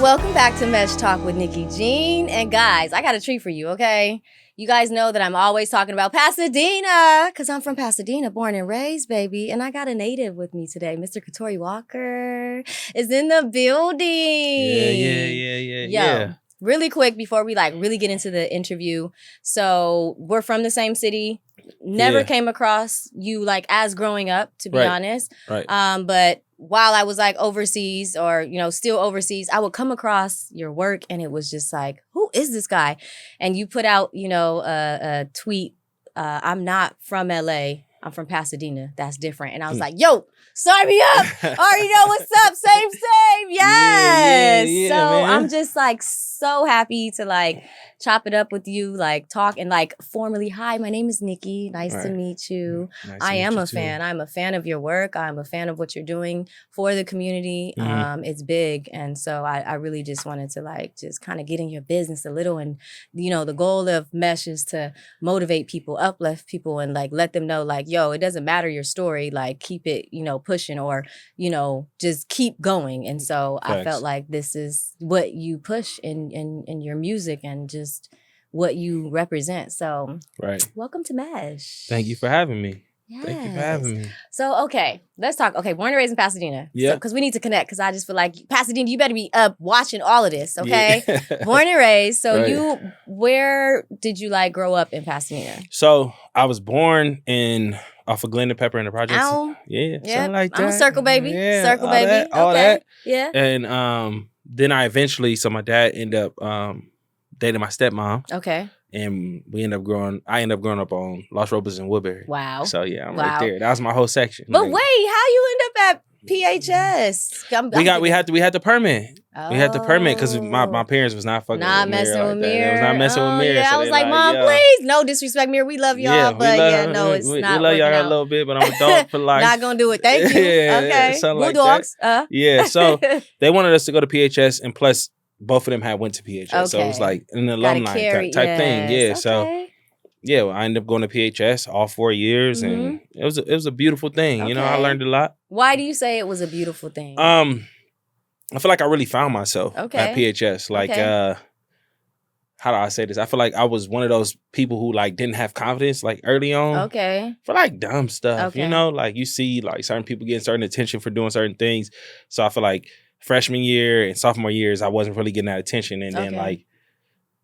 welcome back to Mesh Talk with NickiiJean. And guys, I got a treat for you, okay? You guys know that I'm always talking about Pasadena because I'm from Pasadena, born and raised, baby. And I got a native with me today. Mr. Katori Walker is in the building. Yeah. Really quick before we really get into the interview. So we're from the same city. Never came across you as growing up, to be honest. Right. But while I was overseas or, still overseas, I would come across your work and it was just who is this guy? And you put out, a tweet, I'm not from LA, I'm from Pasadena. That's different. And I was like, yo, sign me up. Already know what's up. Same. Yes. Yeah, so man. I'm just so happy to chop it up with you, talk and formally, hi, my name is Nikki. Nice to meet you. Nice I am a too. fan. I'm a fan of your work. I'm a fan of what you're doing for the community. Mhm. It's big. And so I really just wanted to just kind of get in your business a little. And, the goal of Mesh is to motivate people, uplift people and let them know yo, it doesn't matter your story. Keep it, pushing or, just keep going. And so I felt like this is what you push in your music and just what you represent. So welcome to Mesh. Thank you for having me. Yes. Thank you for having me. So, okay, let's talk. Okay, born and raised in Pasadena. Yeah. Because we need to connect because I just feel Pasadena, you better be up watching all of this, okay? Yeah. Born and raised. So Right. where did you grow up in Pasadena? So I was born off of Glen and Pepper in the projects. Ow. Yeah, Yep. something like that. I'm a circle baby. Yeah, Circle all baby. That, all okay. that. Yeah. And then I eventually, so my dad ended up dating my stepmom. Okay. And I ended up growing up on Los Robles and Woodbury. Wow. So yeah, I'm Wow. right there. That was my whole section. But wait, how you end up at PHS? We had the permit. We had the permit because Oh. my parents was not fucking Not with messing Mir with like that. They Mir. was not messing with Mir. Yeah, so I was they like, Mom, yo. please. No disrespect, Mir. We love y'all, but no, it's we not love y'all working a out. little bit, but I'm a dog for life. Not gonna do it. Thank you. Yeah, okay. something Blue like dogs. Yeah, so they wanted us to go to PHS, and plus both of them had went to PHS, so it was Okay. an alumni type thing. Yeah, yes, so okay. yeah, I ended up going to PHS all 4 years, and it was a beautiful thing. You know, I Okay. learned a lot. Why do you say it was a beautiful thing? I feel like I really found myself Okay. at PHS. How do I say this? I feel like I was one of those people who didn't have confidence early on Okay. for dumb stuff. Okay. You know, you see certain people getting certain attention for doing certain things. So I feel like freshman year and sophomore years I wasn't really getting that attention, and then Okay.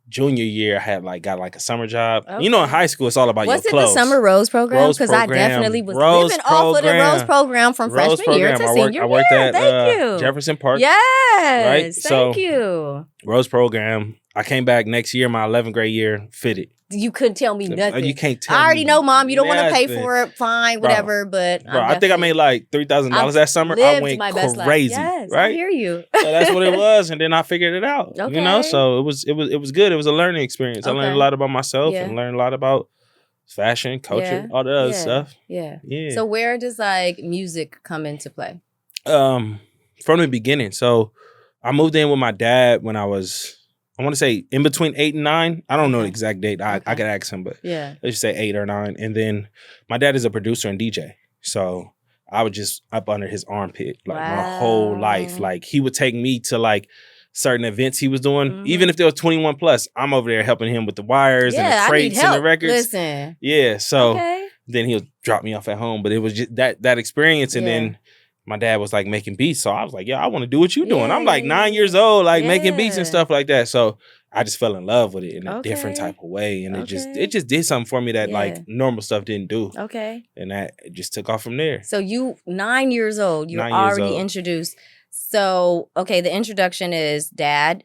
junior year I had got a summer job. Okay. You know, in high school it's all about Was your it the clothes. Summer Rose program? Rose Because I program. definitely was Rose living off of the Rose program. program from Rose freshman year to program. senior I worked year. at Thank you. Jefferson Park. Yes. So- Thank you. Rose program. I came back next year, my 11th grade year, fitted. You couldn't tell me nothing. You can't tell I already me know, Mom. You don't want to pay nothing. for it. Fine, Bro. whatever. But Bro, I think I made $3,000 that summer. I lived went my best life. crazy, Yes, I right? hear you. So that's what it was, and then I figured it out. You know, Okay. so it was good. It was a learning experience. I learned Okay. a lot about myself Yeah. and learned a lot about fashion, culture, all the other stuff. Yeah. Yeah. So where does music come into play? From the beginning. So I moved in with my dad when I was, I want to say in between 8 and 9. I don't know the Okay. exact date. I Okay. could ask him, but Yeah. let's just say 8 or 9. And then my dad is a producer and DJ. So I was just up under his armpit my whole life. Wow. He would take me to certain events he was doing. Mhm. Even if there was 21 plus, I'm over there helping him with the wires and the I need crates and help. the records. Listen. Yeah. So Okay. then he'll drop me off at home. But it was just that experience. And Yeah. then my dad was making beats. So I was like, yeah, I want to do what you're doing. Yeah, I'm yeah, 9 yeah. years old, making beats and Yeah. stuff like that. So I just fell in love with it in a different Okay. type of way. And Okay. it just did something for me that Yeah. normal stuff didn't do. Okay. And that it just took off from there. So you 9 years old, you're 9 years already old. introduced. So, okay, the introduction is dad,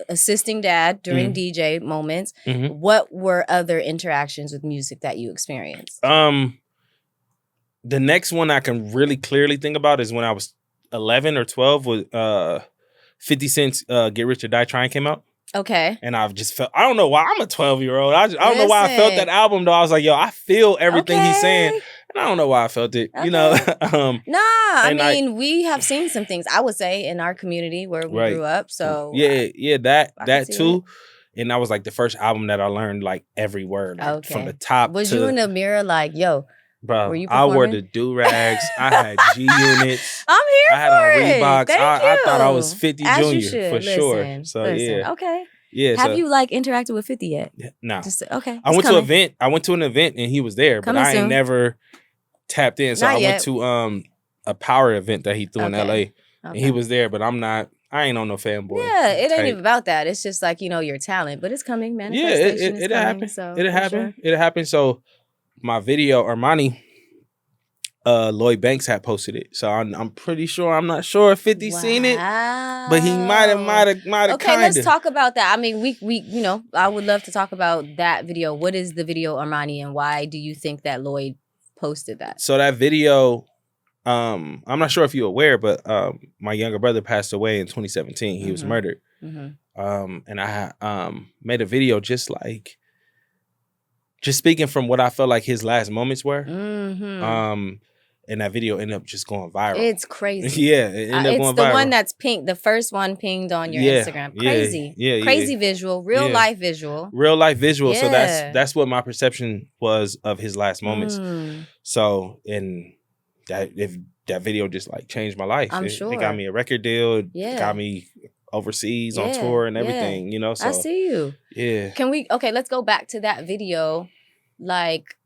assisting dad during Mhm. DJ moments. Mhm. What were other interactions with music that you experienced? The next one I can really clearly think about is when I was 11 or 12 with 50 Cent's Get Rich or Die Trying came out. Okay. And I've just felt, I don't know why, I'm a 12-year-old. I don't know why I felt Listen. that album though. I was like, yo, I feel everything he's saying. Okay. And I don't know why I felt it, Okay. you know. Nah, I And mean, we have seen some things, I would say, in our community where we Right. grew up. So yeah, I can that see too. And that was the first album that I learned every word from the top was to you in the mirror yo, Bro, Were you I wore performing? the do-rags. I had G units. I'm here I had for on it. Reeboks. Thank I thought I was you. 50 As you Junior for should. sure. Listen. So Listen. yeah. Okay. Yeah. Have So you like interacted with 50 yet? no. Just okay. I It's went coming. I went to an event and he was there, but Coming I ain't soon. never tapped in. So Not I went yet. to a power event that he threw in LA. Okay. And he was there, but I ain't on no fanboy. Yeah, it ain't type. even about that. It's just like, your talent, but it's coming. Yeah, Manifestation is it'll coming. happen. So It'll for happen. sure. It'll happen. So my video, Armani, Lloyd Banks had posted it. So I'm pretty sure, I'm not sure if 50 seen it, but he might have Okay, let's talk about that. I mean, we I would love to talk about that video. What is the video, Armani, and why do you think that Lloyd posted that? So that video, I'm not sure if you're aware, but my younger brother passed away in 2017. He was murdered. And I made a video just speaking from what I felt like his last moments were. And that video ended up just going viral. It's crazy. Yeah, it ended up going viral. It's the one that's pink. The first one pinged on your Instagram. Crazy. Yeah. Crazy visual. Real life visual. Real life visual. Yeah. So that's what my perception was of his last moments. So, and that video just like changed my life. I'm sure. It got me a record deal. It got me overseas on tour and everything, So I see you. Yeah. Let's go back to that video. Like,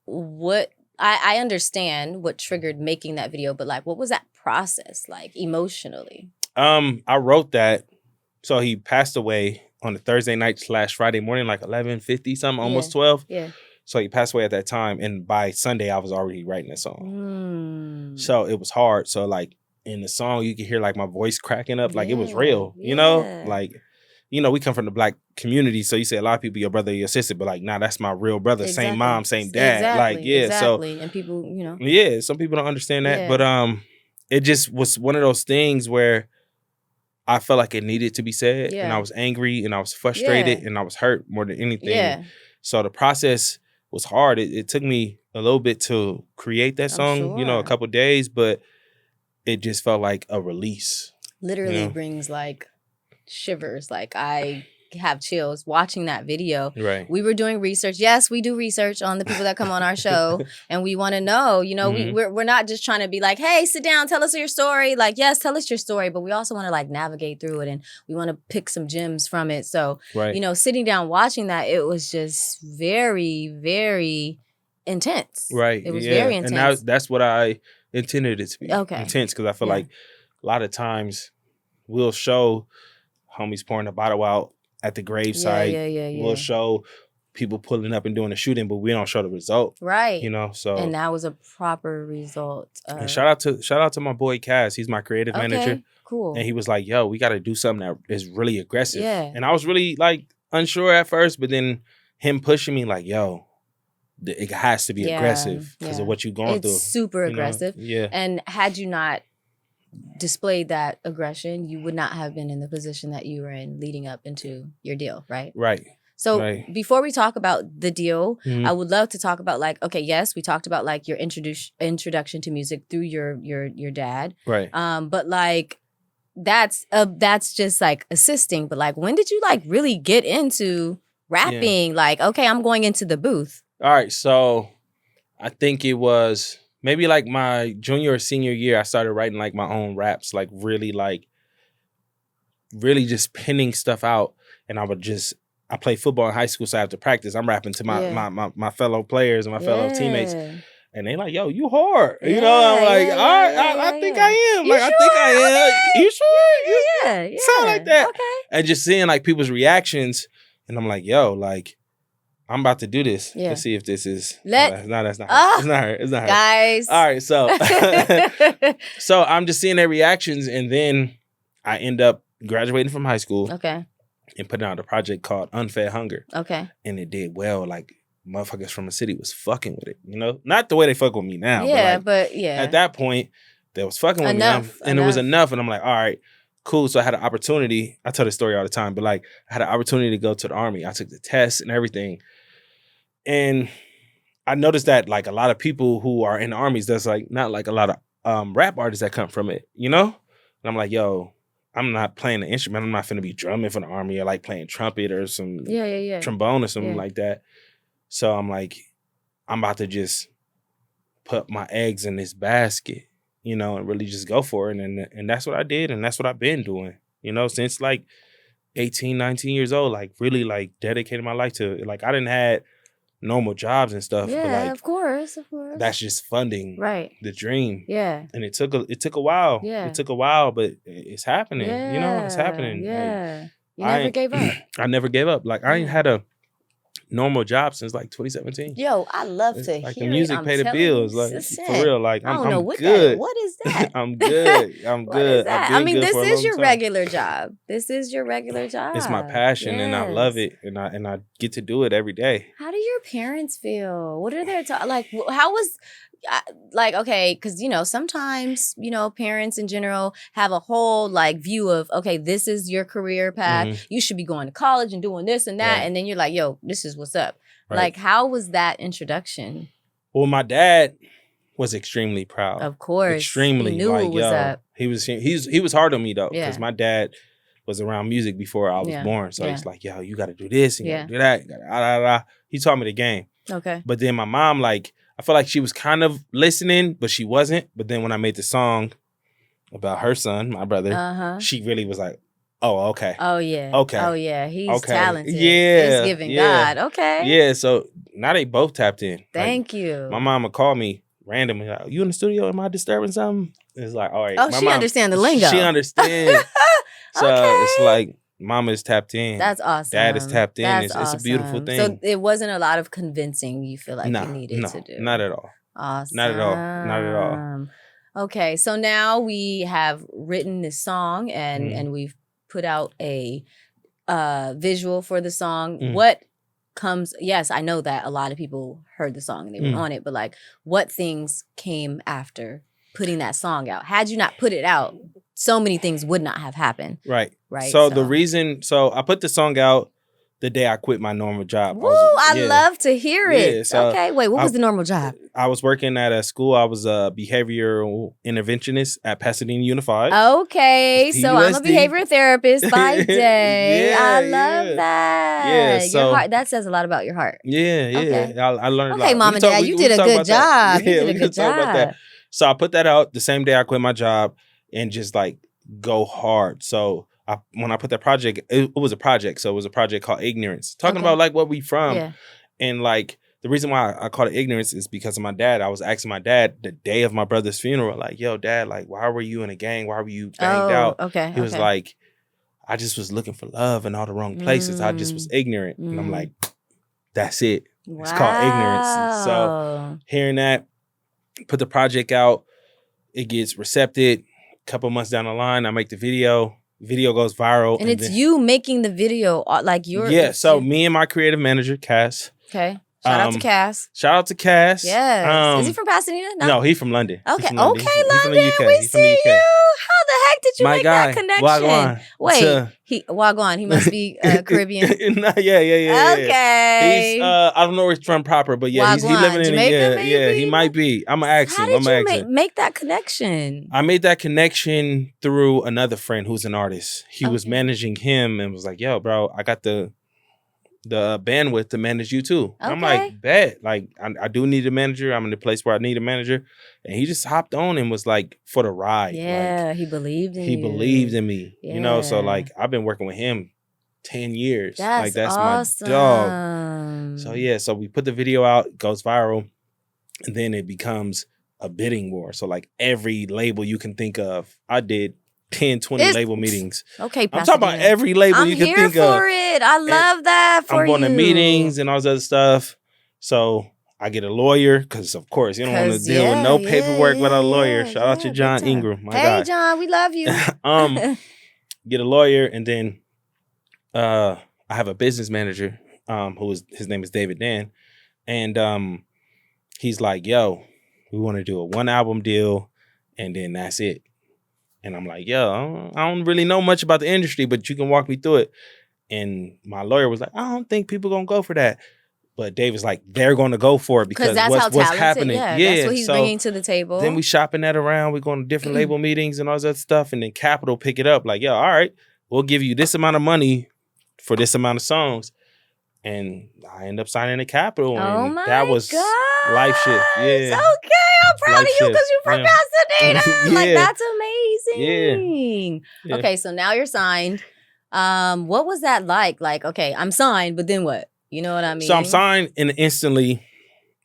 what I understand what triggered making that video, but like, what was that process like emotionally? I wrote that. So he passed away on a Thursday night / Friday morning, like 11:50 something, almost 12. Yeah. So he passed away at that time. And by Sunday, I was already writing that song. So it was hard. So like in the song, you could hear like my voice cracking up. Like it was real, you know? Like, we come from the Black community. So you say a lot of people, your brother, your sister, but like, nah, that's my real brother. Exactly. Same mom, same dad. Exactly. And people, Yeah, some people don't understand that. But it just was one of those things where I felt like it needed to be said. And I was angry and I was frustrated and I was hurt more than anything. Yeah. So the process was hard. It took me a little bit to create that song, a couple days, but it just felt like a release. Literally brings like shivers. Like I have chills watching that video. Right. We were doing research. Yes, we do research on the people that come on our show, and we want to know. We're not just trying to be like, hey, sit down, tell us your story. Like, yes, tell us your story, but we also want to like navigate through it, and we want to pick some gems from it. So, sitting down watching that, it was just very, very intense. Right. It was very intense. And that's what I intended it to be. Okay. Intense, because I feel like a lot of times we'll show homies pouring a bottle out at the gravesite. Yeah. We'll show people pulling up and doing a shooting, but we don't show the result. Right. So. And that was a proper result. And shout out to my boy Cass. He's my creative manager. Cool. And he was like, yo, we got to do something that is really aggressive. Yeah. And I was really like unsure at first, but then him pushing me like, yo, it has to be aggressive because of what you're going through. It's super aggressive. Yeah. And had you not displayed that aggression, you would not have been in the position that you were in leading up into your deal, right? Right. So before we talk about the deal, I would love to talk about like, okay, yes, we talked about like your introduction to music through your dad. Right. But like that's just like assisting. But like, when did you like really get into rapping? Yeah. Like, okay, I'm going into the booth. All right. So I think it was maybe like my junior or senior year, I started writing like my own raps, like really just penning stuff out. And I played football in high school, so I have to practice. I'm rapping to my fellow players and my fellow teammates. And they like, yo, you hard. I'm like, all right, I think I am. Like, I think I am. Okay. You sure? Yeah. Sound like that. Okay. And just seeing like people's reactions. And I'm like, yo, like, I'm about to do this. Yeah. Let's see if this is. That's not her. It's not her. Guys. All right, so I'm just seeing their reactions, and then I end up graduating from high school. Okay. And putting out a project called Unfed Hunger. Okay. And it did well. Like, motherfuckers from the city was fucking with it, Not the way they fuck with me now. Yeah, but at that point, they was fucking with me. And it was enough. And I'm like, all right, cool. So I had an opportunity. I tell this story all the time, but like, I had an opportunity to go to the Army. I took the test and everything. And I noticed that like a lot of people who are in the armies, there's like not like a lot of rap artists that come from it, And I'm like, yo, I'm not playing the instrument. I'm not finna be drumming for the Army or like playing trumpet or some trombone or something like that. So I'm like, I'm about to just put my eggs in this basket, you know, and really just go for it. And that's what I did. And that's what I've been doing, you know, since like 18, 19 years old, like really like dedicated my life to it. Like I didn't had normal jobs and stuff. Yeah, but like, of course. That's just funding the dream. Yeah. And it took a while. Yeah. It took a while, but it's happening. Yeah. You know, it's happening. Yeah. Like, you never gave up. I never gave up. Like I ain't had a normal job since like 2017. Yo, I love to like hear the music it. pay the bills. Like for real. Like I don't know what good. What is that? I'm good. I'm good. I mean, this is your regular job. This is your regular job. It's my passion and I love it. And I get to do it every day. How do your parents feel? What are their like? How was like, okay, because, you know, sometimes, you know, parents in general have a whole like view of, okay, this is your career path. You should be going to college and doing this and that. Right. And then you're like, yo, this is what's up. Right. Like, how was that introduction? Well, my dad was extremely proud. Of course. Extremely. He knew like, what was up. He was hard on me though. Because my dad was around music before I was born. So he's like, yo, you got to do this and you got to do that. He taught me the game. Okay. But then my mom, like, I feel like she was kind of listening, but she wasn't. But then when I made the song about her son, my brother, she really was like, oh, okay. Oh, yeah. Okay. Oh, yeah. He's talented. Yeah. He's giving God. Okay. Yeah. So now they both tapped in. Thank you. My mama called me randomly. Like, you in the studio? Am I disturbing something? It's like, all right. Oh, she understands the lingo. She understands. So it's like, mama is tapped in. That's awesome. Dad is tapped in. That's It's a beautiful thing. So it wasn't a lot of convincing you feel like you needed to do. Not at all. Awesome. Not at all. Not at all. Okay, so now we have written this song and we've put out a visual for the song. What comes, yes, I know that a lot of people heard the song and they were on it, but like what things came after putting that song out? Had you not put it out, so many things would not have happened. Right. So the reason, I put the song out the day I quit my normal job. Woo, I love to hear it. Yeah, so okay, wait, what was the normal job? I was working at a school. I was a behavioral interventionist at Pasadena Unified. Okay, so I'm a behavior therapist by day. I love that. Yeah, so your heart, that says a lot about your heart. Yeah. Okay. I learned a lot. Okay, Mom and Dad, you did a good job. You did a good job. So I put that out the same day I quit my job and just like go hard. So when I put that project, it was a project. So it was a project called Ignorance, talking about like what we from. Yeah. And like the reason why I called it Ignorance is because of my dad. I was asking my dad the day of my brother's funeral, like, yo, Dad, like, why were you in a gang? Why were you banged out? Okay. He was like, I just was looking for love in all the wrong places. I just was ignorant. And I'm like, that's it. Wow. It's called Ignorance. So hearing that, put the project out, it gets recepted. A couple months down the line, I make the video. Video goes viral. And it's you making the video, like your... Yeah, so me and my creative manager, Cass. Okay. Shout out to Cass. Shout out to Cass. Yes. Is he from Pasadena? No, he's from London. Okay. From London. Okay, London. We see you. How the heck did you make that connection? Wagwan. Wait, Wagwan. He must be Caribbean. Yeah. Okay. He's I don't know where he's from proper, but yeah, he's living in Jamaica, maybe? Yeah, he might be. I'm gonna ask him. How did you make that connection? I made that connection through another friend who's an artist. He was managing him and was like, "Yo, bro, I got the bandwidth to manage you too." Okay. I'm like, bet. Like, I do need a manager. I'm in a place where I need a manager. And he just hopped on and was like, for the ride. Yeah, like, he believed in you. He believed in me. Yeah. You know, so like, I've been working with him 10 years. That's awesome. My dog. So yeah, so we put the video out, it goes viral. And then it becomes a bidding war. So like every label you can think of, I did 10, 20 label meetings. Okay, I'm talking about every label you can think of. I'm here for it. I love that for you. I'm going to meetings and all this other stuff. So I get a lawyer because, of course, you don't want to deal with no paperwork without a lawyer. Shout out to John Ingram, my guy. Hey, John, we love you. Get a lawyer, and then I have a business manager his name is David Dan, and he's like, yo, we want to do a 1-album deal, and then that's it. And I'm like, yo, I don't really know much about the industry, but you can walk me through it. And my lawyer was like, I don't think people are going to go for that. But Dave was like, they're going to go for it because that's what's happening. Yeah, that's what he's bringing to the table. Then we shopping that around. We're going to different label meetings and all that stuff. And then Capitol pick it up like, yo, all right, we'll give you this amount of money for this amount of songs. And I end up signing to Capitol. And that was life shift. Yeah. Okay. proud of you because you're from Pasadena. Yeah. Like, that's amazing. Yeah. Okay, so now you're signed. What was that like? Like, okay, I'm signed, but then what? You know what I mean? So I'm signed and instantly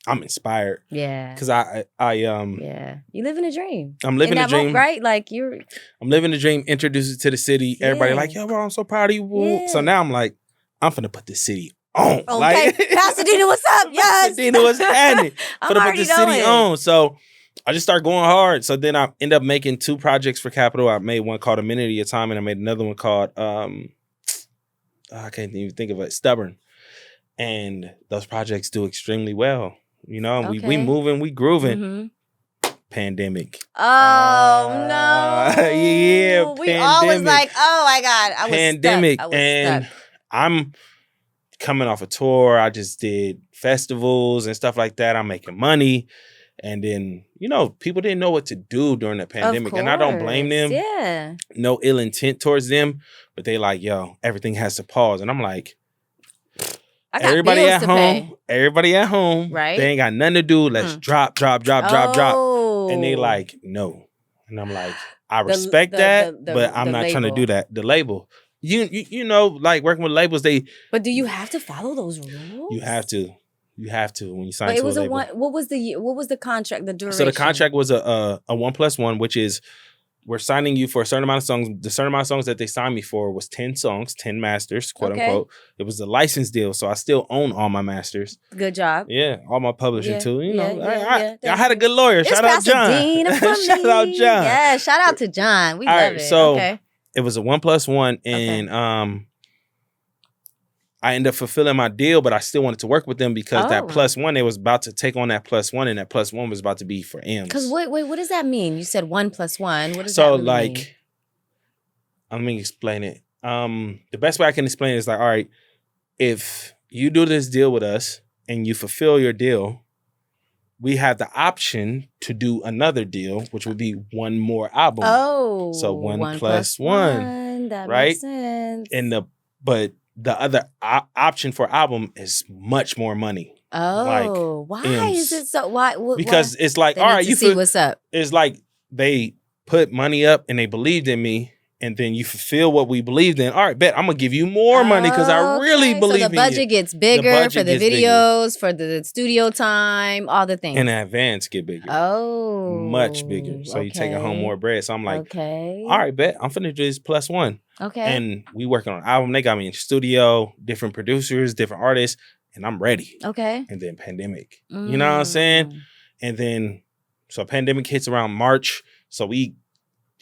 I'm inspired. Yeah. Because I yeah. You living a dream. I'm living a dream. Right? Like I'm living a dream, introduced it to the city. Yeah. Everybody like, yo, bro, I'm so proud of you. Yeah. So now I'm like, I'm finna put the city on. Okay. Like, Pasadena, what's up? Yes. Pasadena, what's happening? Finna put the city on. So I just start going hard. So then I end up making 2 projects for Capitol. I made one called A Minute at a Time, and I made another one called I can't even think of it, Stubborn. And those projects do extremely well. You know, we moving, we grooving. Mm-hmm. Pandemic. Oh no! Yeah, we always like, oh my God, I was pandemic, stuck. and I'm coming off a tour. I just did festivals and stuff like that. I'm making money, and then people didn't know what to do during the pandemic, and I don't blame them. Yeah, no ill intent towards them, but they like, yo, everything has to pause, and I'm like. Everybody at home, right? They ain't got nothing to do. Let's drop. And they like, no. And I'm like, I respect that, but I'm not trying to do that. The label. You know, like working with labels, But do you have to follow those rules? You have to when you sign to a label. What was the contract, the duration? So the contract was a 1+1, which is we're signing you for a certain amount of songs. The certain amount of songs that they signed me for was 10 songs, 10 masters, quote unquote. It was a license deal, so I still own all my masters. Good job. Yeah, all my publishing too. I had a good lawyer. Shout out John. Shout out John. Yeah, shout out to John. We love it. So it was a 1+1, and I ended up fulfilling my deal, but I still wanted to work with them because that +1, they was about to take on that +1, and that +1 was about to be for M's. Because wait, what does that mean? You said 1+1. What does that really mean? Let me explain it. The best way I can explain it is like, all right, if you do this deal with us and you fulfill your deal, we have the option to do another deal, which would be one more album. Oh, so 1+1, that right? Makes sense. But the other option for album is much more money. Oh, why is it so? Why? Because it's like, all right, you see what's up. It's like they put money up and they believed in me, and then you fulfill what we believed in. All right, bet I'm gonna give you more money because I really believe in you. So the budget gets bigger for the videos, for the studio time, all the things. And the advance get bigger. Oh, much bigger. So you take home more bread. So I'm like, all right, bet I'm finna do this +1. Okay. And we working on an album. They got me in the studio, different producers, different artists, and I'm ready. Okay. And then pandemic. You know what I'm saying? And then, so pandemic hits around March. So we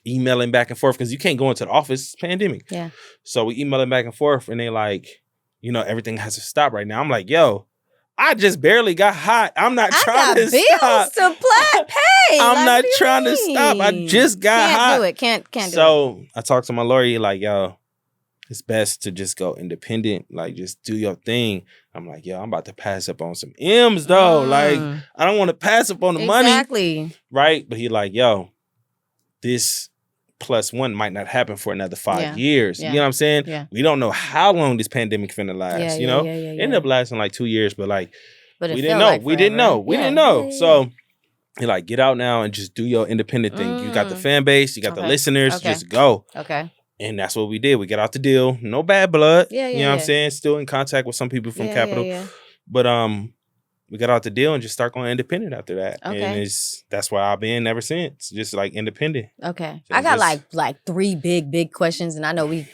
emailing back and forth because you can't go into the office. It's pandemic. Yeah. So we emailing back and forth, and they like, everything has to stop right now. I'm like, yo, I just barely got hot. I'm not trying to stop. Bills to pay. I'm not trying to stop. I just got hot. Can't do it. Can't do it. So I talked to my lawyer. Like, yo, it's best to just go independent. Like, just do your thing. I'm like, yo, I'm about to pass up on some M's though. Like, I don't want to pass up on the money. Exactly. Right? But he like, yo, this +1 might not happen for another 5 years. You know what I'm saying? Yeah. We don't know how long this pandemic finna last. It ended up lasting like 2 years, but like we didn't know. We didn't know. So he like, get out now and just do your independent thing. You got the fan base, you got the listeners, just go. Okay. And that's what we did. We got out the deal. No bad blood. You know what I'm saying? Still in contact with some people from Capitol. But we got out the deal and just start going independent after that. Okay. And that's why I've been ever since. Just like independent. Okay. So I got like 3 big questions, and I know we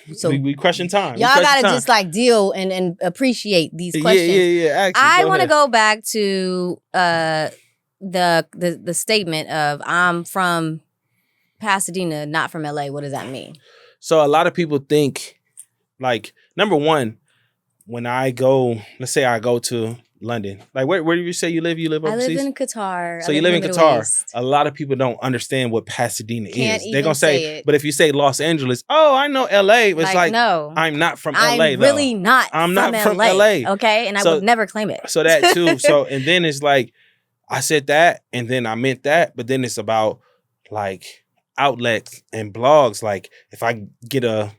crushing time. Y'all gotta just like deal and appreciate these questions. Yeah. Actually, I want to go back to the statement of I'm from Pasadena, not from LA. What does that mean? So a lot of people think, like, number one, when I go, let's say I go to London. Like, where do you say you live? You live overseas? I live in Qatar. So you live in Qatar. A lot of people don't understand what Pasadena is. They're going to say, but if you say Los Angeles, oh, I know LA. It's like no, I'm not from LA, I'm really not I'm not from LA. Okay? And I would never claim it. So that too. And then it's like, I said that, and then I meant that, but then it's about, like, outlets and blogs. Like, if I get a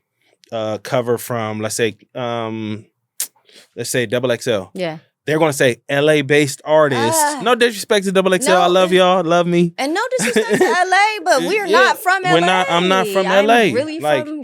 cover from, let's say XXL. Yeah. they're going to say LA-based artist. No disrespect to XXL. I love y'all. Love me. And no disrespect to LA, but we're not from LA. I'm not from LA. I'm really from,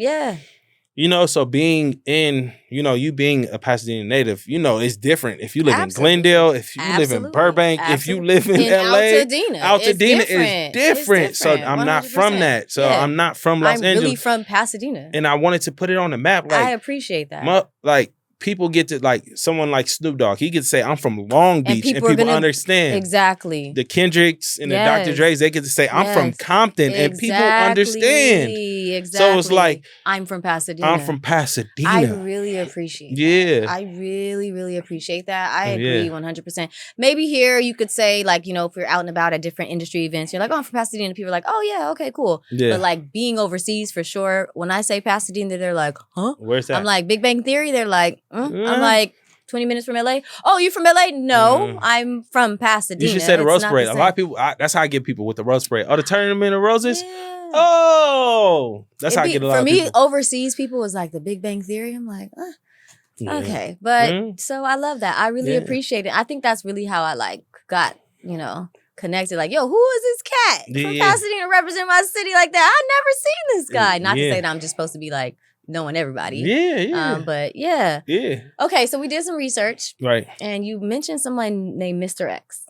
You know, so being in, you know, you being a Pasadena native, you know, it's different. If you live in Glendale, if you live in Burbank, if you live in LA, Altadena is different. So I'm not from that. So I'm not from Los Angeles. I'm really from Pasadena. And I wanted to put it on the map. Like, I appreciate that. Like, people get to, like, someone like Snoop Dogg, he could say, I'm from Long Beach, and people understand. Exactly. The Kendricks and the Dr. Dre's, they get to say, I'm from Compton, and people understand. Exactly. So it's like, I'm from Pasadena. I'm from Pasadena. I really appreciate that. I really, really appreciate that. I agree 100%. Maybe here you could say, like, you know, if you're out and about at different industry events, you're like, oh, I'm from Pasadena. People are like, oh, yeah, okay, cool. Yeah. But like being overseas for sure, when I say Pasadena, they're like, huh? Where's that? I'm like, Big Bang Theory, they're like, I'm like, 20 minutes from LA. Oh, you from LA? No, I'm from Pasadena. You should say the rose parade. A lot of people, that's how I get people with the rose parade. Oh, the tournament of roses? Oh, that's how I get a lot of people. For me, overseas people was like the Big Bang Theory. I'm like, okay. But so I love that. I really appreciate it. I think that's really how I like got, you know, connected. Like, yo, who is this cat from Pasadena representing my city like that? I never seen this guy. Not to say that I'm just supposed to be like, knowing everybody. But okay, so we did some research. Right. And you mentioned someone named Mr. X.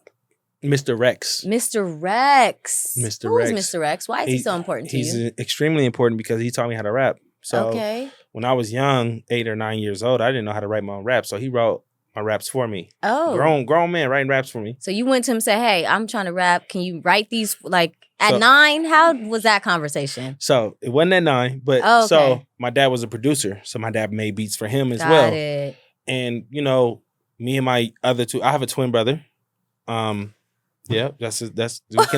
Mr. Rex. Mr. Rex. Mr. Who Rex. is Mr. Rex? Why is he so important to you? He's extremely important because he taught me how to rap. So when I was young, 8 or 9 years old, I didn't know how to write my own rap. So he wrote my raps for me. Oh. Grown man writing raps for me. So you went to him and said, hey, I'm trying to rap. Can you write these like at 9? How was that conversation? So it wasn't at 9, but so my dad was a producer. So my dad made beats for him as well. Got it. And, you know, me and my other two, I have a twin brother. Yeah, that's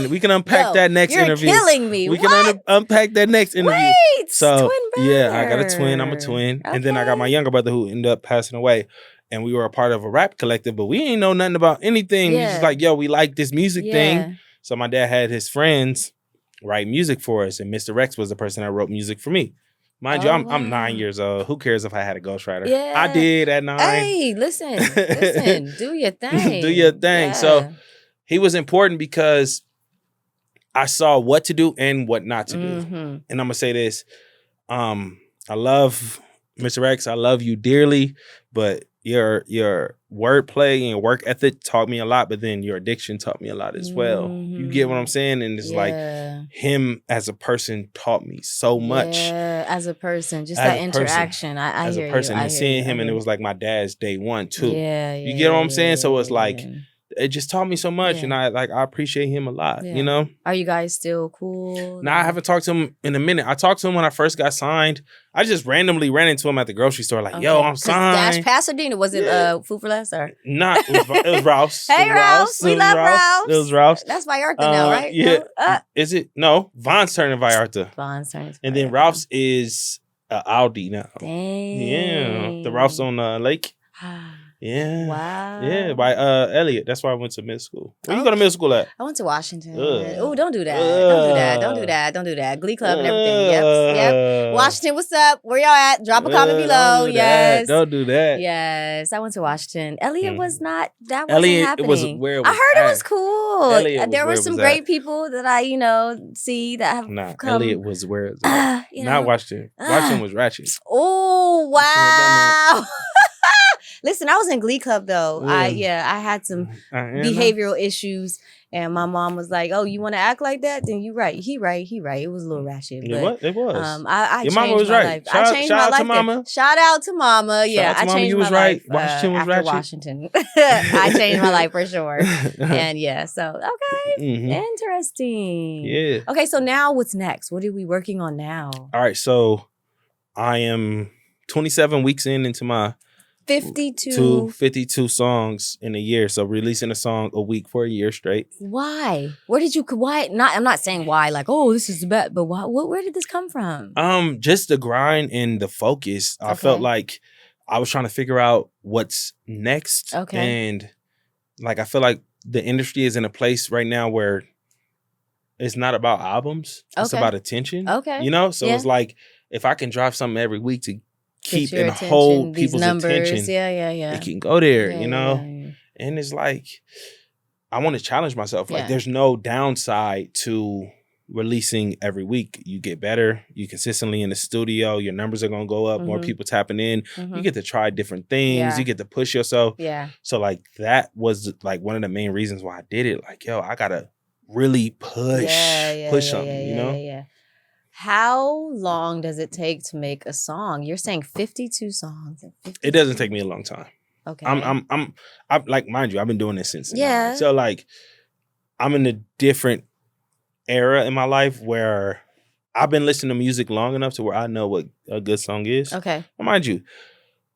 we can unpack that next interview. You're killing me. We can unpack that next interview. Wait, so twin brother. Yeah, I got a twin. I'm a twin. Okay. And then I got my younger brother who ended up passing away. And we were a part of a rap collective, but we ain't know nothing about anything. We just like, yo, we like this music thing. So my dad had his friends write music for us. And Mr. Rex was the person that wrote music for me. Mind you, I'm 9 years old. Who cares if I had a ghostwriter? Yeah. I did at 9. Hey, listen, do your thing. Do your thing. Yeah. So he was important because I saw what to do and what not to do. And I'm going to say this. I love Mr. Rex. I love you dearly, but your wordplay and your work ethic taught me a lot, but then your addiction taught me a lot as well. You get what I'm saying? And it's like him as a person taught me so much. Yeah, as a person, just that interaction. I as hear a person, you. and seeing him, and it was like my dad's day one too. Yeah, you get what I'm saying? So it's like it just taught me so much, and I appreciate him a lot. You know? Are you guys still cool? Nah, I haven't talked to him in a minute. I talked to him when I first got signed. I just randomly ran into him at the grocery store, like, yo, I'm signed. Dash Pasadena. Was it Food for Less? Or? Nah, it was Rouse. Hey, Rouse. We love Rouse. It was Rouse. That's Vallarta now, right? Yeah. No? Is it? No. Vaughn's turning Vallarta. Vallarta. And then Rouse is Aldi now. Dang. Yeah. The Rouse on Lake. Yeah. Wow. Yeah, by Elliott. That's why I went to middle school. Where you go to middle school at? I went to Washington. Oh, don't do that. Don't do that. Glee Club and everything. Yep. Washington, what's up? Where y'all at? Drop a comment below. Yes. Don't do that. Yes. I went to Washington. Elliott was not, that wasn't Elliott happening. Was where it was I heard it was cool. There were some great at. People that I, see that have come. Elliott was where it was at. Not Washington. Washington was ratchet. Oh, wow. Listen, I was in Glee Club though. I had some behavioral issues, and my mom was like, "Oh, you want to act like that? Then you right. He right. It was a little ratchet. But, it was. I Your mama was right. I changed my life. To mama. Shout out to mama. Yeah, I changed my life. Washington was ratchet. Washington. I changed my life for sure. And so interesting. Yeah. Okay, so now what's next? What are we working on now? All right, so I am 27 weeks into my 52 songs in a year. So releasing a song a week for a year straight. Why? Why? I'm not saying why, like, oh, this is the best, but where did this come from? Just the grind and the focus. I felt like I was trying to figure out what's next. Okay. And like, I feel like the industry is in a place right now where it's not about albums. It's about attention. Okay. So it's like, if I can drop something every week to keep and hold people's numbers. attention. Yeah. It can go there, And it's like, I want to challenge myself. Like, there's no downside to releasing every week. You get better. You consistently in the studio. Your numbers are going to go up. More people tapping in. You get to try different things. You get to push yourself. So, like, that was, like, one of the main reasons why I did it. Like, yo, I got to really push something, you know? How long does it take to make a song? You're saying 52 songs. It doesn't take me a long time. Okay. I'm like, mind you, I've been doing this since. So like, I'm in a different era in my life where I've been listening to music long enough to where I know what a good song is. Okay. But mind you,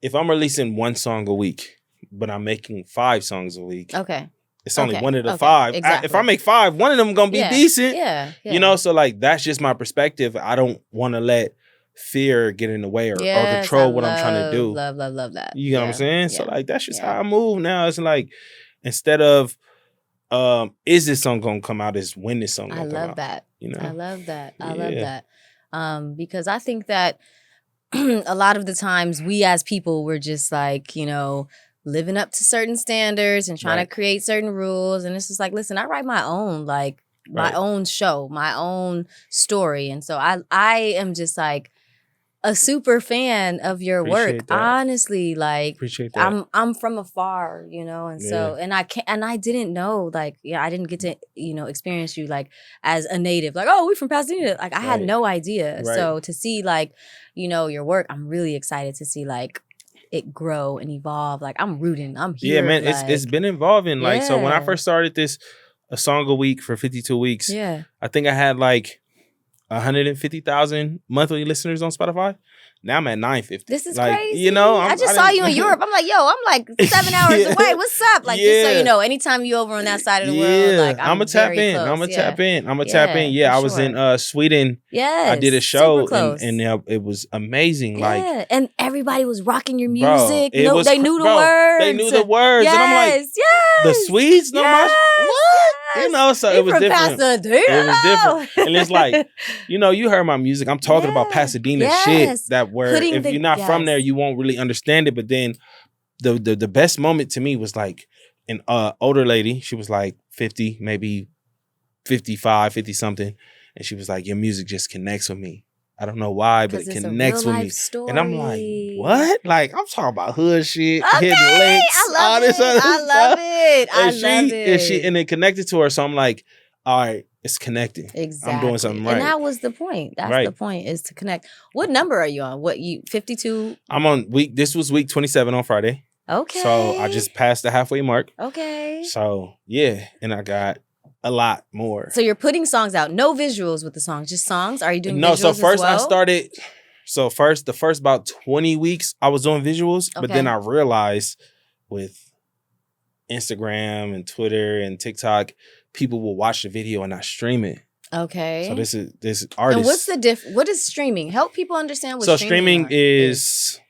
if I'm releasing one song a week, but I'm making 5 songs a week. Okay. It's only one of the 5. Exactly. If I make 5, one of them gonna be decent. Yeah. You know, so like, that's just my perspective. I don't want to let fear get in the way or control what I'm trying to do. Love that. You know what I'm saying? So like, that's just how I move now. It's like, instead of is this song gonna come out, is when this song gonna come out. I love that. You know? I love that. Because I think that a lot of the times we as people, we're just like, you know, living up to certain standards and trying to create certain rules. And it's just like, listen, I write my own, like, my own show, my own story. And so I am just like a super fan of your work. Honestly, like, appreciate that. I'm from afar, you know, and so and I didn't know, like, I didn't get to, you know, experience you like as a native, like, oh, we from Pasadena. Like, I had no idea. So to see, like, you know, your work, I'm really excited to see, like, it grow and evolve. Like, I'm rooting. I'm here. Yeah, man, like, it's been evolving. Like, so when I first started this, a song a week for 52 weeks. I think I had like 150,000 monthly listeners on Spotify. Now I'm at 950. This is like, crazy. You know, I just saw you in Europe. I'm like, yo, I'm like 7 hours away. What's up? Like, just so you know, anytime you over on that side of the world, like, I'm gonna tap in. I'm gonna tap in. Yeah, I was in Sweden. Yes, I did a show and it was amazing. Like, and everybody was rocking your music. Bro, they knew the words. They knew the words. And I'm like, the Swedes know my what? You know, so it was different. Pasadena. It was different. And it's like, you know, you heard my music. I'm talking about Pasadena shit that where if you're not from there, you won't really understand it. But then the best moment to me was like an older lady. She was like 50, maybe 55, 50 something. And she was like, your music just connects with me. I don't know why, but it connects with me. Story. And I'm like, what? Like, I'm talking about hood shit, hidden links, all this other stuff. I love it. And it connected to her. So I'm like, all right, it's connecting. Exactly. I'm doing something right. And that was the point. That's the point, is to connect. What number are you on? 52? I'm on this was week 27 on Friday. Okay. So I just passed the halfway mark. Okay. So yeah, and I got a lot more. So you're putting songs out. No visuals with the songs, just songs? Are you doing visuals so first as well? I started, the first about 20 weeks I was doing visuals, but then I realized with Instagram and Twitter and TikTok, people will watch the video and not stream it. Okay. So this artist. And what's the what is streaming? Help people understand what streaming is.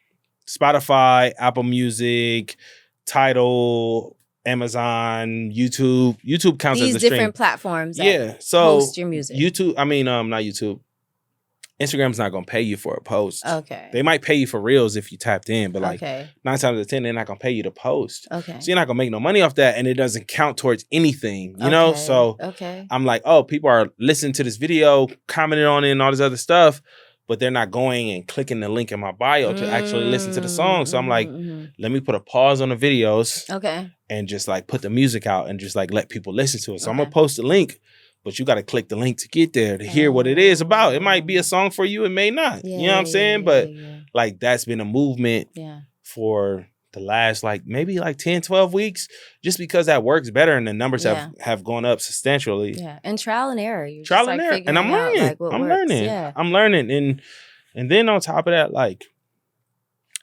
Spotify, Apple Music, Tidal, Amazon, YouTube. YouTube counts as a stream. These different platforms. So post your music. YouTube. I mean, not YouTube. Instagram's not gonna pay you for a post. Okay. They might pay you for reels if you tapped in, but like 9 times out of 10, they're not gonna pay you to post. Okay. So you're not gonna make no money off that, and it doesn't count towards anything. You know. So I'm like, oh, people are listening to this video, commenting on it, and all this other stuff, but they're not going and clicking the link in my bio to actually listen to the song. So I'm like, let me put a pause on the videos. Okay. And just like put the music out and just like let people listen to it. So I'm gonna post a link, but you got to click the link to get there to hear what it is about. It might be a song for you. It may not. You know what I'm saying? But like, that's been a movement for the last maybe 10, 12 weeks, just because that works better and the numbers have gone up substantially. Yeah. And trial and error. Trial and error. And I'm learning. I'm learning. And then on top of that, like,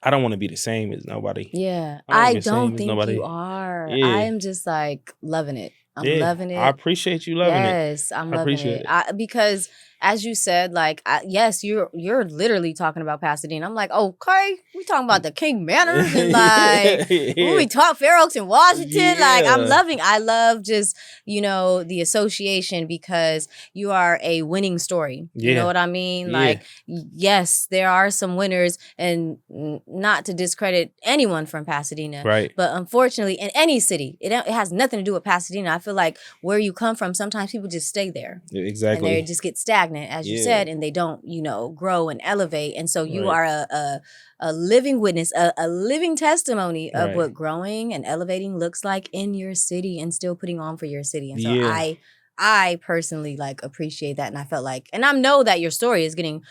I don't want to be the same as nobody. Yeah. I don't think you are. Yeah. I am just like loving it. I'm loving it. I appreciate you loving it. Yes, I'm loving it. Because as you said, like, yes, you're literally talking about Pasadena. I'm like, okay, we talking about the King Manors and like, when we talk Fair Oaks and Washington, like, I love just, you know, the association because you are a winning story. You know what I mean? Like, yes, there are some winners, and not to discredit anyone from Pasadena, right? But unfortunately, in any city, it has nothing to do with Pasadena. I feel like where you come from, sometimes people just stay there. Exactly. And they just get stagnant, as you said, and they don't, you know, grow and elevate. And so you are a living witness, a living testimony of what growing and elevating looks like in your city and still putting on for your city. And so I personally like appreciate that. And I felt like, and I know that your story is getting,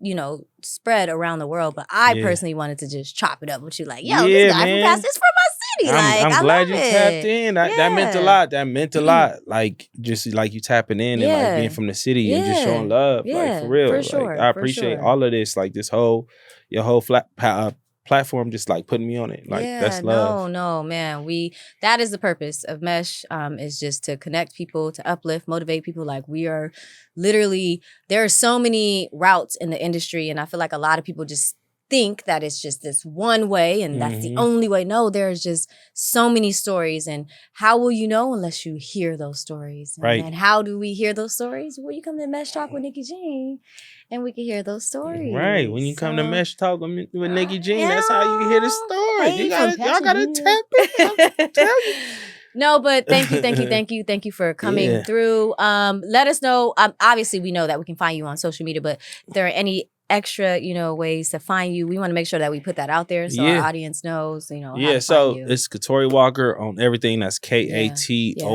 you know, spread around the world, but I personally wanted to just chop it up with you, like, yo, this guy from Pasadena, this from my city. I'm glad you tapped in. That meant a lot. That meant a lot. Like, just like you tapping in and like being from the city and just showing love. Like, for real. For sure. Like, I appreciate all of this. Like, this whole, your whole platform, just like putting me on it. Like, that's love. No, man. That is the purpose of Mesh, is just to connect people, to uplift, motivate people. Like, we are literally, there are so many routes in the industry, and I feel like a lot of people just think that it's just this one way and that's the only way. No, there's just so many stories, and how will you know unless you hear those stories? Right. And how do we hear those stories? Well, you come to Mesh Talk with NickiiJean, and we can hear those stories. Right. When you come to Mesh Talk with NickiiJean, that's how you can hear the story. Y'all gotta tap it. I'm telling you. No, but thank you for coming through. Let us know. Obviously, we know that we can find you on social media, but if there are any extra, you know, ways to find you, we want to make sure that we put that out there so our audience knows, you know, how to so find you. It's Katori Walker on everything. That's Katori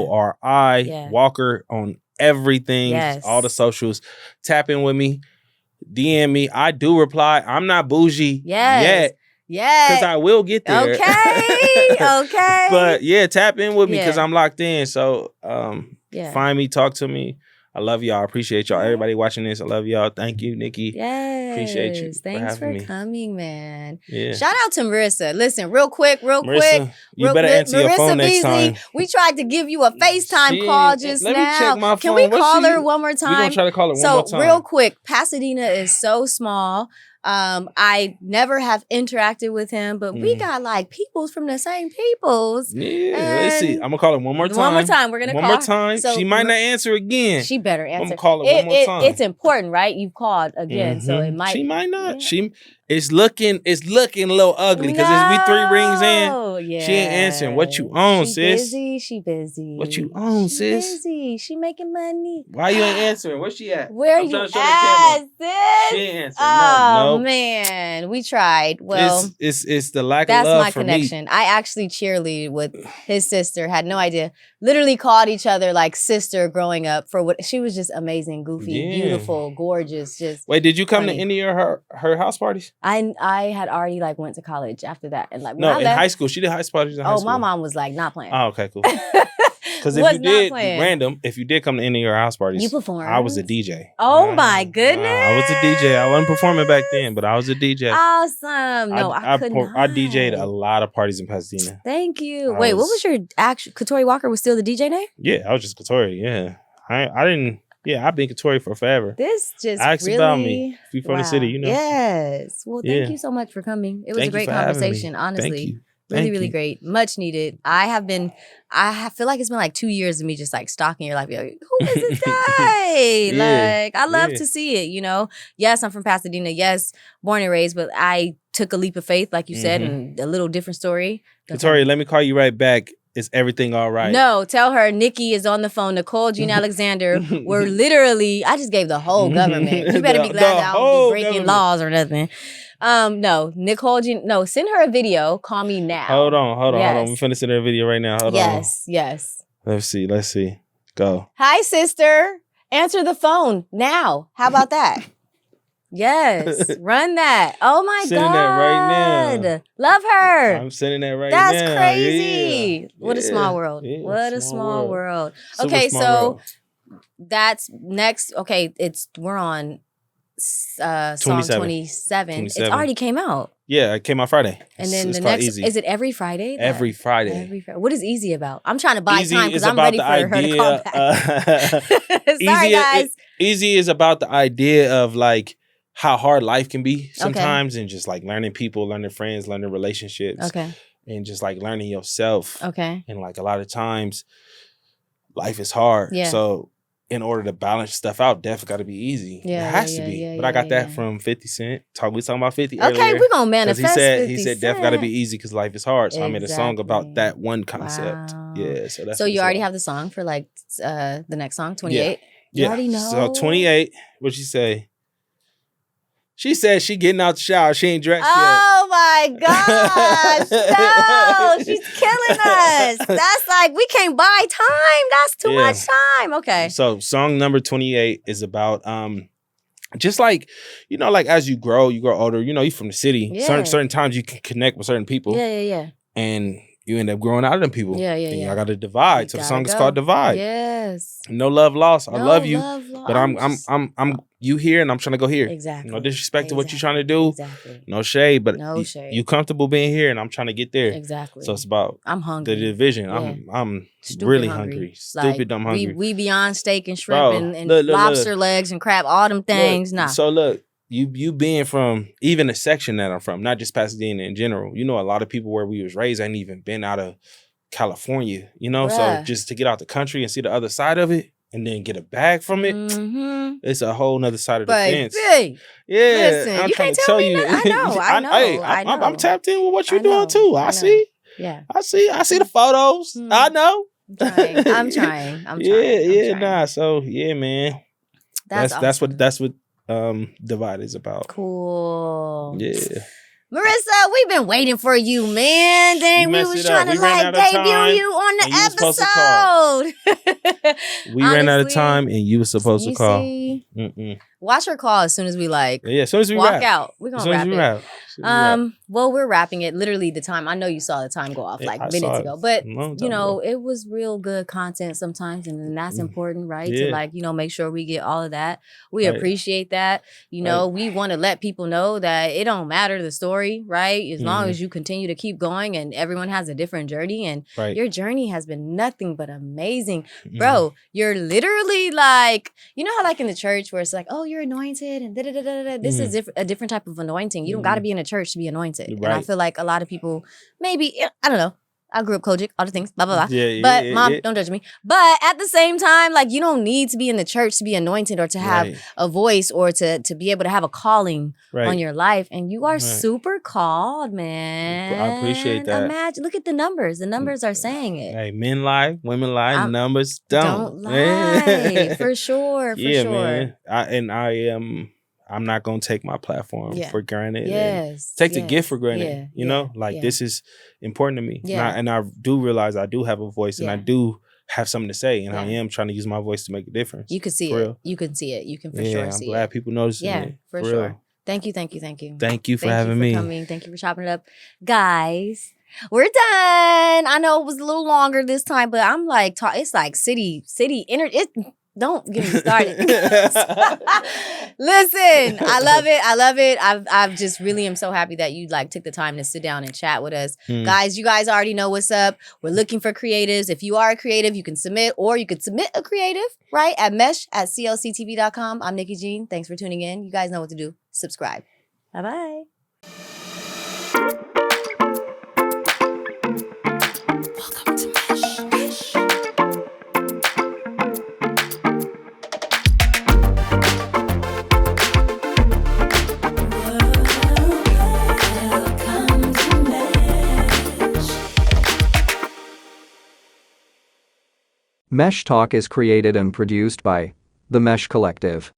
Walker on everything, all the socials. Tap in with me, DM me. I do reply. I'm not bougie yet. Yeah, because I will get there. Okay. But tap in with me because I'm locked in. So find me, talk to me. I love y'all. I appreciate y'all. Everybody watching this, I love y'all. Thank you, Nikki. Yes. Appreciate you. Thanks for coming, man. Yeah. Shout out to Marissa. Listen, real quick. You better answer your phone next time. We tried to give you a FaceTime call just now. Let me check my phone. Can we call her one more time? We're going to try to call her one more time. So, real quick, Pasadena is so small. I never have interacted with him, but we got like peoples from the same peoples. Yeah, let's see. I'm gonna call her one more time. One more time. We're gonna call her. One more time. So, she might not answer again. She better answer. I'm gonna call her one more time. It's important, right? You've called again, so it might. She might not. It's looking a little ugly because we 3 rings in. She ain't answering. What you on, sis? She busy. What you on, sis? Busy. She making money. Why you ain't answering? Where she at? Where you at, sis? She ain't answering. Oh man, we tried. Well, it's the lack of love for me. That's my connection. I actually cheerleaded with his sister. Had no idea. Literally called each other like sister growing up for what she was. Just amazing, goofy, beautiful, gorgeous. Just wait. Did you come to any of her house parties? I had already like went to college after that, and like in high school she did house parties in high school. My mom was like not playing. Oh, okay, cool. Because if you did come to any of your house parties, you performed. I was a DJ. Oh my goodness! I was a DJ. I wasn't performing back then, but I was a DJ. Awesome. No, I couldn't. I DJ'd a lot of parties in Pasadena. Thank you. Wait, what was your actual? Katori Walker was still the DJ name? Yeah, I was just Katori. Yeah, I didn't. Yeah, I've been Katori for forever. This just ask really about me. If you're from the city, you know. Yes. Well, thank you so much for coming. It was a great conversation, honestly. Thank you. Really great. Much needed. I feel like it's been like 2 years of me just like stalking your life. Like, who is this guy? Like, I love to see it, you know? Yes, I'm from Pasadena. Yes, born and raised, but I took a leap of faith, like you said, and a little different story. Katori, let me call you right back. Is everything all right? No, tell her Nikki is on the phone. Nicole Jean Alexander. We're literally, I just gave the whole government. You better be glad that I don't be breaking laws or nothing. No, Nicole Jean, no, send her a video. Call me now. Hold on. We're finna send her a video right now. Hold on. Yes. Let's see. Go. Hi, sister. Answer the phone now. How about that? Yes, run that. Oh my God. Sending that right now. Love her. I'm sending that right now. That's crazy. Yeah. What a small world. Yeah, what a small world. Super okay, small so world. That's next. Okay, we're on song 27. It already came out. Yeah, it came out Friday. And then the next, Easy. Is it every Friday? Every Friday. What is Easy about? I'm trying to buy Easy time because I'm ready for her to call back. Sorry, guys. Easy is about the idea of like how hard life can be sometimes, and just like learning people, learning friends, learning relationships, and just like learning yourself. Okay. And like a lot of times, life is hard. Yeah. So in order to balance stuff out, death got to be easy. Yeah, it has to be. But I got that from 50 Cent. We talking about 50 earlier. Okay, we're gonna manifest. He said death got to be easy because life is hard. So I made a song about that one concept. Wow. Yeah. So that's. So you already have the song for like the next song, 28. You already know. So 28. What'd she say? She said she getting out the shower. She ain't dressed yet. Oh my gosh. No, she's killing us. That's like, we can't buy time. That's too much time. Okay. So song number 28 is about just like, you know, like as you grow older, you know, you from the city. Yeah. Certain times you can connect with certain people. Yeah. And you end up growing out of them people. Yeah. And y'all got to divide. So the song is called Divide. Yes. No love lost. I love you. But I'm you here and I'm trying to go here. Exactly. No disrespect to what you're trying to do. Exactly. No shade, but no shade. You comfortable being here and I'm trying to get there. Exactly. So it's about I'm hungry. The division. Yeah. I'm really hungry. Stupid dumb hungry. We beyond steak and shrimp and lobster legs and crab, all them things. Nah. So look, you being from even the section that I'm from, not just Pasadena in general, you know, a lot of people where we was raised ain't even been out of California, you know? So just to get out the country and see the other side of it and then get a bag from it, it's a whole nother side of the fence. Yeah, listen, I'm you trying can't to tell tell me you. I know. I'm tapped in with what you're doing too. I see. Yeah. I see the photos. I know. I'm trying. Nah. So yeah, man. That's awesome. that's what Divide is about. Cool. Yeah. Marissa, we've been waiting for you, man. Then we was trying to like debut you on the episode. We ran out of time and you were supposed to call. Watch her call as soon as we like. Yeah, as soon as we walk wrap. out. We're gonna wrap it. Well, we're wrapping it. Literally, the time. I know you saw the time go off like minutes ago, but you know, it was real good content sometimes, and that's important, right? To like, you know, make sure we get all of that. We appreciate that. You know, we want to let people know that it don't matter the story, right? As long as you continue to keep going, and everyone has a different journey, and your journey has been nothing but amazing, bro. You're literally like, you know how like in the church where it's like, oh, you're anointed and da-da-da-da-da. This is a different type of anointing. You don't got to be in a church to be anointed. Right. And I feel like a lot of people, maybe, I don't know. I grew up Kojic, all the things, blah, blah, blah. But mom, don't judge me. But at the same time, like, you don't need to be in the church to be anointed or to have a voice or to be able to have a calling on your life. And you are super called, man. I appreciate that. Imagine, look at the numbers. The numbers are saying it. Hey, men lie, women lie, numbers don't. Don't lie. For sure, man. I'm not going to take my platform for granted. Take the gift for granted. You know, like this is important to me. And I do realize I do have a voice and I do have something to say. And I am trying to use my voice to make a difference. You can see it. Real. You can see it. You can for sure see it. I'm glad people noticing it. Yeah, for sure. Real. Thank you. Thank you for having me. Coming. Thank you for chopping it up. Guys, we're done. I know it was a little longer this time, but I'm like, it's like city don't get me started. Listen, I love it. I've just really am so happy that you like took the time to sit down and chat with us. Guys, you guys already know what's up. We're looking for creatives. If you are a creative, you can submit, or you could submit a creative, right? At mesh@clctv.com. I'm NickiiJean. Thanks for tuning in. You guys know what to do. Subscribe. Bye-bye. Welcome to Mesh. Mesh Talk is created and produced by The Mesh Collective.